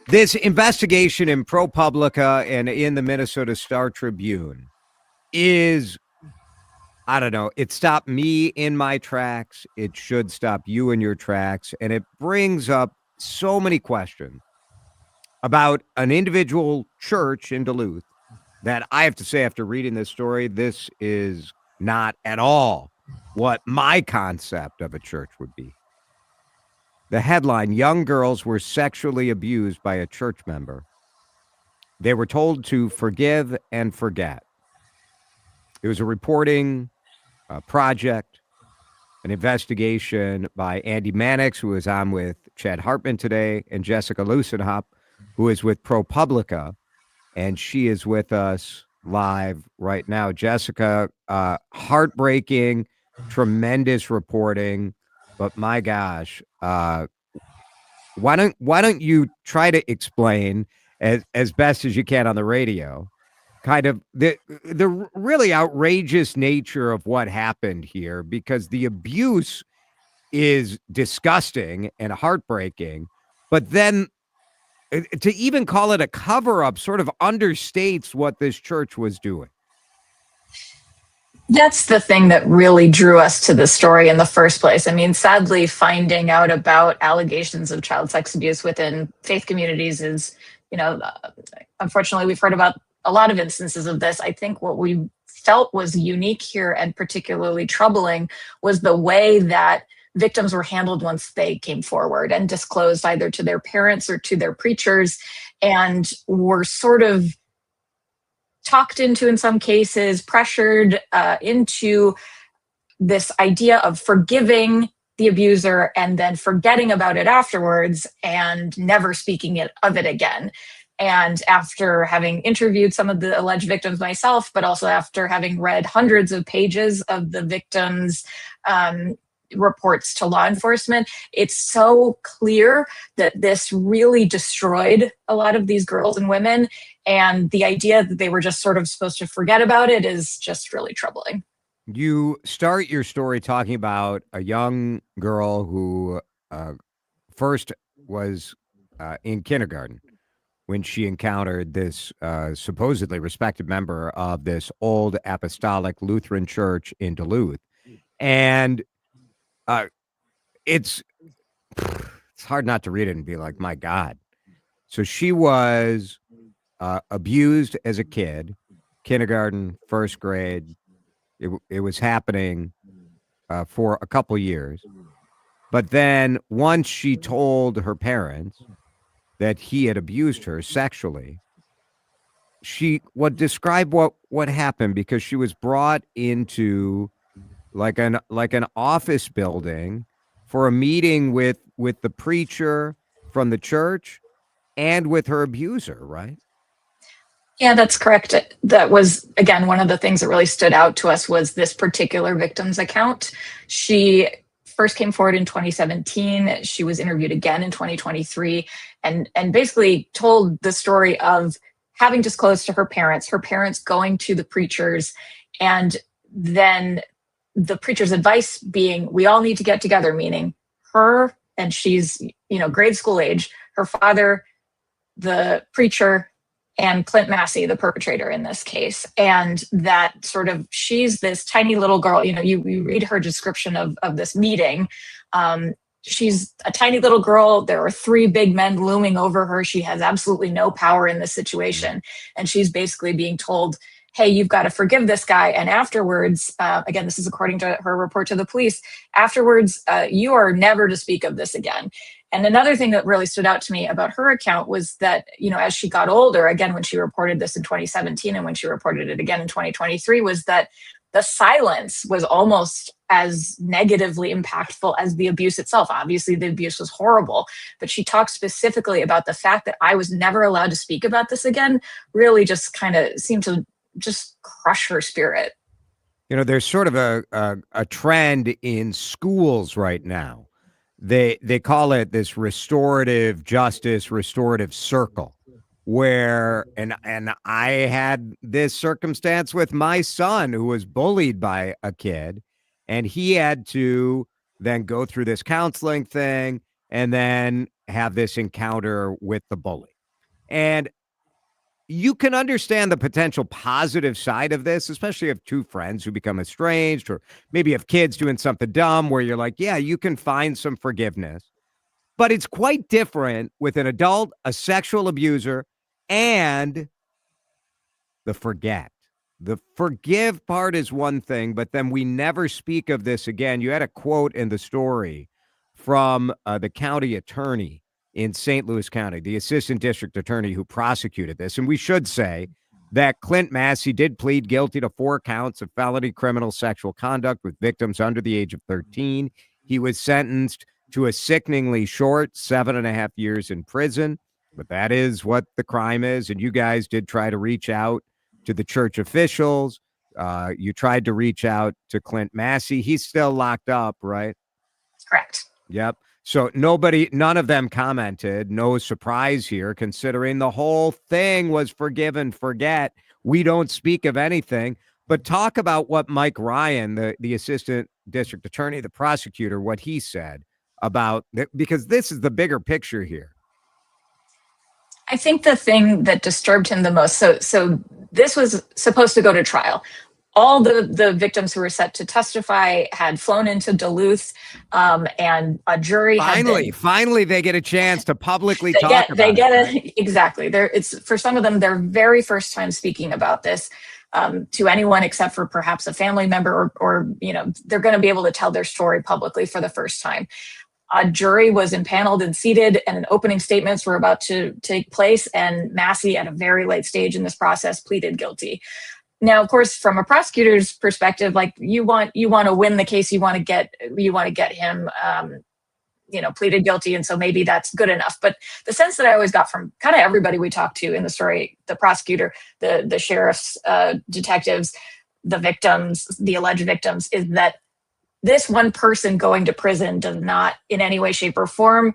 This investigation in Pro Publica and in the Minnesota Star Tribune is, I don't know, it stopped me in my tracks. It should stop you in your tracks. And it brings up so many questions about an individual church in Duluth that I have to say, after reading this story, this is not at all what my concept of a church would be. The headline: young girls were sexually abused by a church member. They were told to forgive and forget. It was a reporting project, an investigation by Andy Mannix, who is on with Chad Hartman today, and Jessica Lussenhop, who is with Pro Publica, and she is with us live right now. Jessica, heartbreaking, tremendous reporting, but my gosh, why don't you try to explain as best as you can on the radio, kind of the really outrageous nature of what happened here, because the abuse is disgusting and heartbreaking, but then to even call it a cover-up sort of understates what this church was doing. That's the thing that really drew us to the story in the first place. I mean, sadly, finding out about allegations of child sex abuse within faith communities is, unfortunately, we've heard about a lot of instances of this. I think what we felt was unique here and particularly troubling was the way that victims were handled once they came forward and disclosed either to their parents or to their preachers, and were sort of talked into, in some cases, pressured into this idea of forgiving the abuser and then forgetting about it afterwards and never speaking of it again. And after having interviewed some of the alleged victims myself, but also after having read hundreds of pages of the victims' reports to law enforcement, it's so clear that this really destroyed a lot of these girls and women. And the idea that they were just sort of supposed to forget about it is just really troubling. You start your story talking about a young girl who first was in kindergarten when she encountered this supposedly respected member of this Old Apostolic Lutheran Church in Duluth. And it's hard not to read it and be like, my God. So she was abused as a kid, kindergarten, first grade. It was happening for a couple years. But then once she told her parents that he had abused her sexually, she would describe what happened, because she was brought into like an office building for a meeting with the preacher from the church and with her abuser, right? Yeah, that's correct. That was, again, one of the things that really stood out to us was this particular victim's account. She first came forward in 2017. She was interviewed again in 2023 and basically told the story of having disclosed to her parents going to the preachers, and then the preacher's advice being, we all need to get together, meaning her, and she's, grade school age, her father, the preacher, and Clint, Massie, the perpetrator in this case. And that sort of, she's this tiny little girl, you read her description of this meeting. She's a tiny little girl. There are three big men looming over her. She has absolutely no power in this situation. And she's basically being told, hey, you've got to forgive this guy. And afterwards, again, this is according to her report to the police, afterwards, you are never to speak of this again. And another thing that really stood out to me about her account was that, as she got older, again, when she reported this in 2017 and when she reported it again in 2023, was that the silence was almost as negatively impactful as the abuse itself. Obviously, the abuse was horrible, but she talked specifically about the fact that I was never allowed to speak about this again, really just kind of seemed to just crush her spirit. There's sort of a trend in schools right now. They call it this restorative justice, restorative circle, where, and I had this circumstance with my son who was bullied by a kid, and he had to then go through this counseling thing and then have this encounter with the bully. And you can understand the potential positive side of this, especially if two friends who become estranged, or maybe if kids doing something dumb where you're like, yeah, you can find some forgiveness. But it's quite different with an adult, a sexual abuser, and the forget. The forgive part is one thing, but then we never speak of this again. You had a quote in the story from the county attorney in St. Louis County, the assistant district attorney who prosecuted this. And we should say that Clint Massie did plead guilty to 4 counts of felony criminal sexual conduct with victims under the age of 13. He was sentenced to a sickeningly short 7.5 years in prison, but that is what the crime is. And you guys did try to reach out to the church officials. You tried to reach out to Clint Massie. He's still locked up, right? Correct. Yep. So none of them commented. No surprise here, considering the whole thing was forgive and forget. We don't speak of anything. But talk about what Mike Ryan, the assistant district attorney, the prosecutor, what he said about that, because this is the bigger picture here. I think the thing that disturbed him the most, so this was supposed to go to trial. All the victims who were set to testify had flown into Duluth, and a jury finally they get a chance to publicly talk about it. Exactly. It's for some of them their very first time speaking about this to anyone except for perhaps a family member, or they're going to be able to tell their story publicly for the first time. A jury was impaneled and seated, and opening statements were about to take place, and Massie, at a very late stage in this process, pleaded guilty. Now, of course, from a prosecutor's perspective, like you want to win the case, you want to get him, pleaded guilty, and so maybe that's good enough. But the sense that I always got from kind of everybody we talked to in the story, the prosecutor, the sheriff's detectives, the victims, the alleged victims, is that this one person going to prison does not in any way, shape, or form,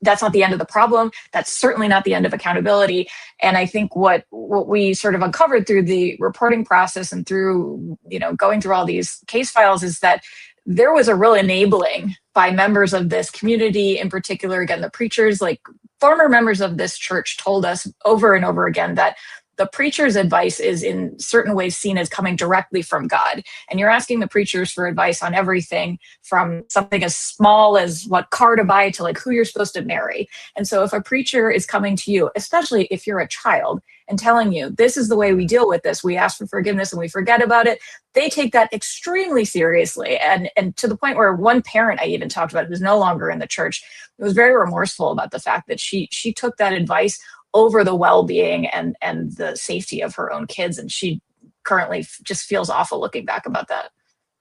that's not the end of the problem. That's certainly not the end of accountability. And I think what we sort of uncovered through the reporting process and through, going through all these case files is that there was a real enabling by members of this community, in particular, again, the preachers, like former members of this church told us over and over again that the preacher's advice is in certain ways seen as coming directly from God. And you're asking the preachers for advice on everything from something as small as what car to buy to like who you're supposed to marry. And so if a preacher is coming to you, especially if you're a child, and telling you, this is the way we deal with this, we ask for forgiveness and we forget about it, they take that extremely seriously. And to the point where one parent I even talked about, who's no longer in the church, was very remorseful about the fact that she took that advice over the well-being and the safety of her own kids. And she currently just feels awful looking back about that.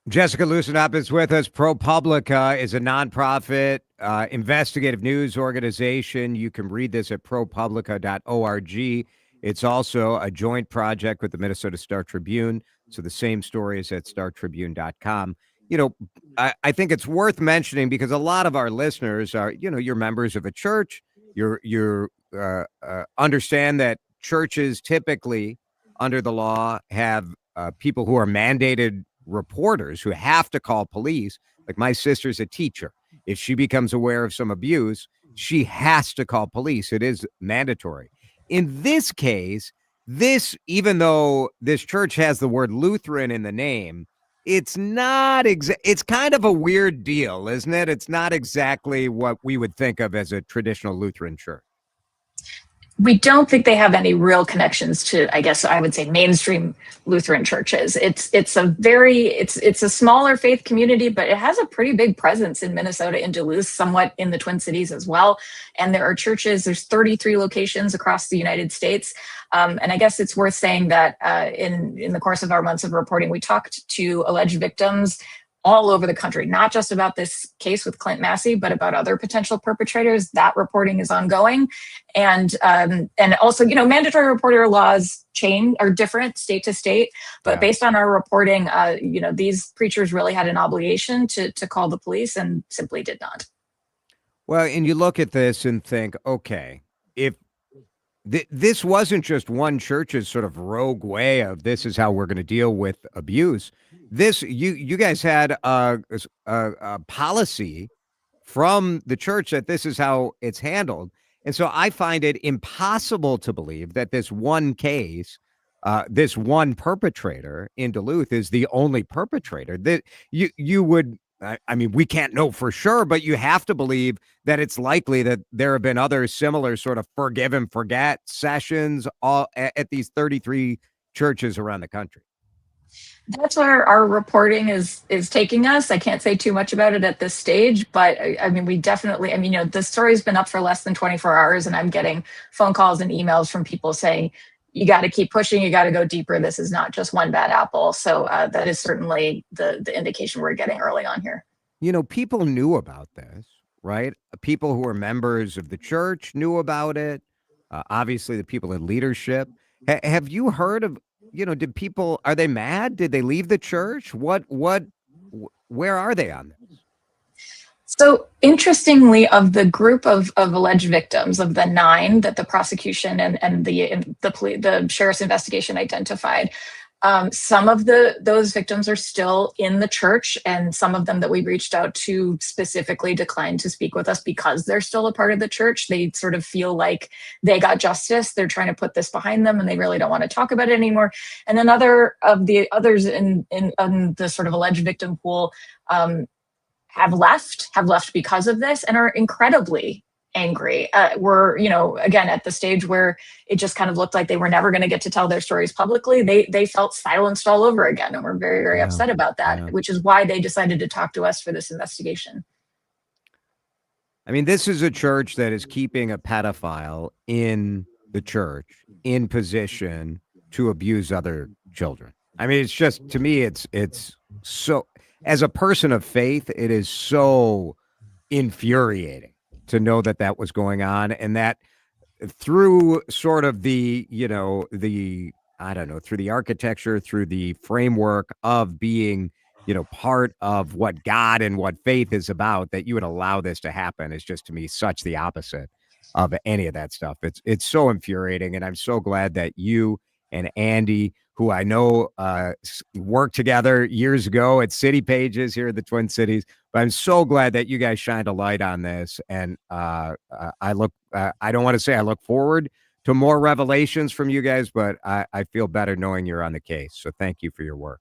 Jessica Lussenhop is with us. Pro Publica is a nonprofit investigative news organization. You can read this at propublica.org. It's also a joint project with the Minnesota Star Tribune. So the same story is at startribune.com. I think it's worth mentioning because a lot of our listeners are, you're members of a church. You're understand that churches typically under the law have people who are mandated reporters who have to call police. Like my sister's a teacher. If she becomes aware of some abuse, she has to call police. It is mandatory. In this case, even though this church has the word Lutheran in the name, it's not it's kind of a weird deal, isn't it? It's not exactly what we would think of as a traditional Lutheran church. We don't think they have any real connections to, I guess I would say, mainstream Lutheran churches. It's a smaller faith community, but it has a pretty big presence in Minnesota, in Duluth, somewhat in the Twin Cities as well. And there are churches, there's 33 locations across the United States. And I guess it's worth saying that in the course of our months of reporting, we talked to alleged victims all over the country, not just about this case with Clint Massie, but about other potential perpetrators. That reporting is ongoing. And also, mandatory reporter laws are different state to state, but based on our reporting, these preachers really had an obligation to call the police and simply did not. Well, and you look at this and think, okay, if this wasn't just one church's sort of rogue way of this is how we're going to deal with abuse. This you guys had a policy from the church that this is how it's handled. And so I find it impossible to believe that this one case, this one perpetrator in Duluth is the only perpetrator. That you would, I mean, we can't know for sure, but you have to believe that it's likely that there have been other similar sort of forgive and forget sessions all at these 33 churches around the country. That's where our reporting is taking us. I can't say too much about it at this stage, but I mean, we definitely, I mean, you know, the story's been up for less than 24 hours, and I'm getting phone calls and emails from people saying, you got to keep pushing, you got to go deeper. This is not just one bad apple. So that is certainly the indication we're getting early on here. You know, people knew about this, right? People who were members of the church knew about it. Obviously, the people in leadership. Have you heard of, you know, did people, are they mad? Did they leave the church? Where are they on this? So interestingly, of the group of alleged victims, of the 9 that the prosecution and the sheriff's investigation identified, some of those victims are still in the church, and some of them that we reached out to specifically declined to speak with us because they're still a part of the church. They sort of feel like they got justice. They're trying to put this behind them, and they really don't want to talk about it anymore. And then other of the others in the sort of alleged victim pool have left because of this and are incredibly angry. We're, you know, again, at the stage where it just kind of looked like they were never going to get to tell their stories publicly. They felt silenced all over again, and we're very, very upset about that, which is why they decided to talk to us for this investigation. I mean, this is a church that is keeping a pedophile in the church in position to abuse other children. I mean, it's just, to me, it's so, as a person of faith, it is so infuriating to know that that was going on, and that through sort of the, you know, the, I don't know, through the architecture, through the framework of being, you know, part of what God and what faith is about, that you would allow this to happen is just, to me, such the opposite of any of that stuff. It's so infuriating, and I'm so glad that you and Andy, who I know worked together years ago at City Pages here in the Twin Cities, but I'm so glad that you guys shined a light on this. And I don't want to say I look forward to more revelations from you guys, but I feel better knowing you're on the case. So thank you for your work.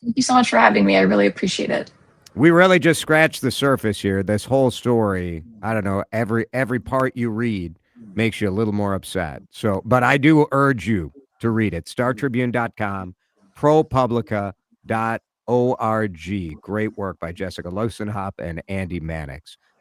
Thank you so much for having me. I really appreciate it. We really just scratched the surface here. This whole story, I don't know, every part you read makes you a little more upset. So, but I do urge you to read it. StarTribune.com, ProPublica.org. Great work by Jessica Lussenhop and Andy Mannix.